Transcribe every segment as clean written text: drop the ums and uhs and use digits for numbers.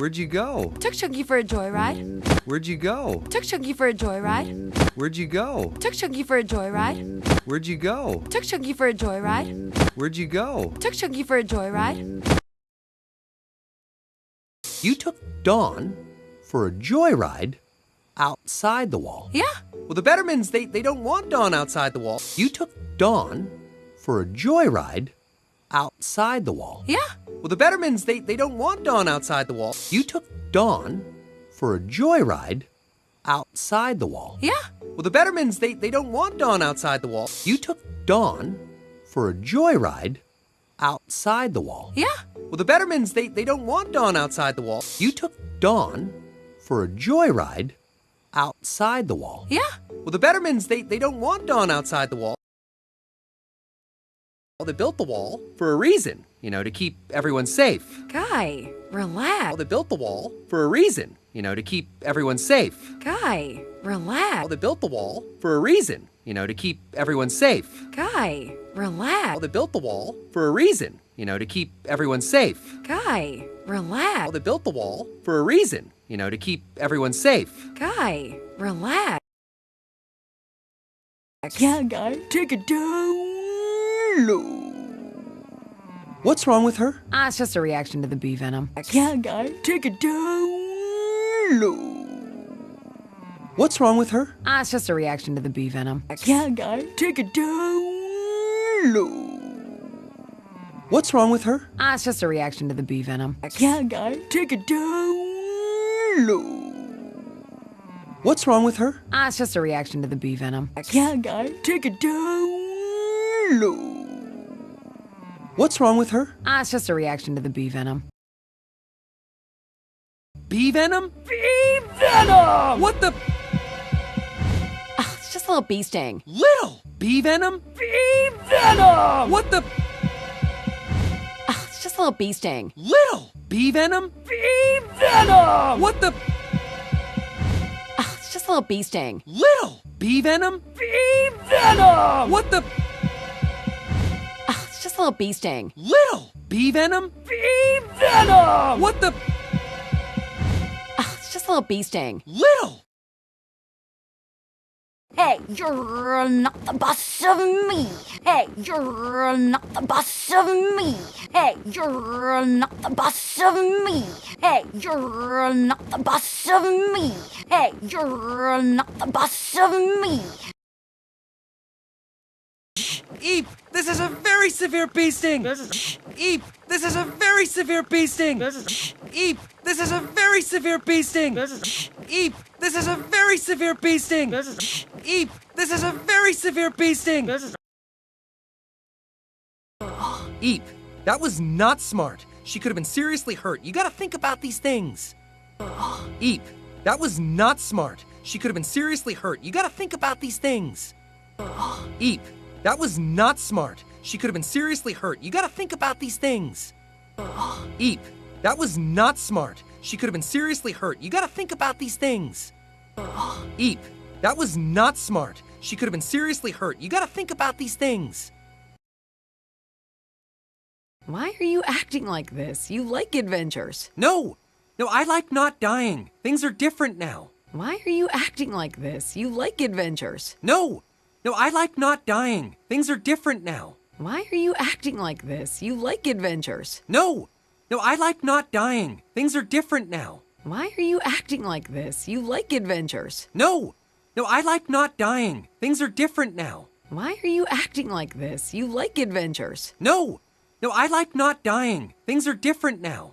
Where'd you go? Took Chunky for a joyride. Where'd you go? Took Chunky for a joyride. Where'd you go? Took Chunky for a joyride. Where'd you go? Took Chunky for a joyride. Where'd you go? Took Chunky for a joyride. You took Dawn for a joyride outside the wall. Yeah. Well, the Bettermans, they don't want Dawn outside the wall. You took Dawn for a joyride outside the wall. Yeah. Well, the Bettermans, they don't want Dawn outside the wall. You took Dawn for a joyride outside the wall. Yeah. Well, the Bettermans, they don't want Dawn outside the wall. You took Dawn for a joyride outside the wall. Yeah. Well, the Bettermans, they don't want Dawn outside the wall. You took Dawn for a joyride outside the wall. Yeah. Well, the Bettermans, they don't want Dawn outside the wall. Well, they built the wall for a reason, to keep everyone safe. Guy, relax. Well, they built the wall for a reason, to keep everyone safe. Guy, relax. Well, they built the wall for a reason, to keep everyone safe. Guy, relax. Well, they built the wall for a reason, to keep everyone safe. Guy, relax. Well, they built the wall for a reason, to keep everyone safe. Guy, relax. Yeah, guy, take it down low. What's wrong with her? It's just a reaction to the bee venom. Yeah, guy, take it down low. What's wrong with her? It's just a reaction to the bee venom. Yeah, guy, take it down low. What's wrong with her? It's just a reaction to the bee venom. Yeah, guy, take it down low. What's wrong with her? It's just a reaction to the bee venom. Yeah, guy, take it down low. What's wrong with her? It's just a reaction to the bee venom. Bee venom? Bee venom! What the? It's just a little bee sting. Little bee venom? Bee venom! What the? It's just a little bee sting. Little bee venom? Bee venom! What the? It's just a little bee sting. Little bee venom? Bee venom! What the? It's just a little bee sting. Little bee venom? Bee venom! What the? It's just a little bee sting. Little. Hey, you're not the boss of me. Hey, you're not the boss of me. Hey, you're not the boss of me. Hey, you're not the boss of me. Hey, you're not the boss of me. Eep, this is a very severe bee sting. Eep, this is a very severe bee sting. Eep, this is a very severe bee sting. Eep, this is a very severe bee sting. Eep, this is a very severe bee sting. Eep, that was not smart. She could have been seriously hurt. You gotta think about these things. Eep, that was not smart. She could have been seriously hurt. You gotta think about these things. Eep, that was not smart. She could have been seriously hurt. You gotta think about these things. Eep, that was not smart. She could have been seriously hurt. You gotta think about these things. Eep, that was not smart. She could have been seriously hurt. You gotta think about these things. Why are you acting like this? You like adventures. No, I like not dying. Things are different now. Why are you acting like this? You like adventures. No, I like not dying. Things are different now. Why are you acting like this? You like adventures. No, I like not dying. Things are different now. Why are you acting like this? You like adventures. No, I like not dying. Things are different now. Why are you acting like this? You like adventures. No, I like not dying. Things are different now.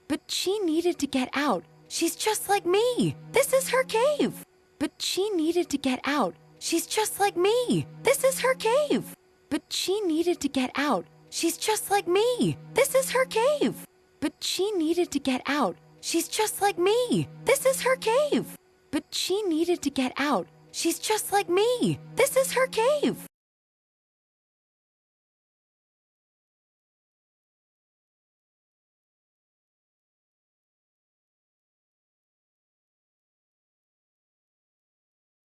But she needed to get out. She's just like me. This is her cave. But she needed to get out. She's just like me. This is her cave. But she needed to get out. She's just like me. This is her cave. But she needed to get out. She's just like me. This is her cave. But she needed to get out. She's just like me. This is her cave.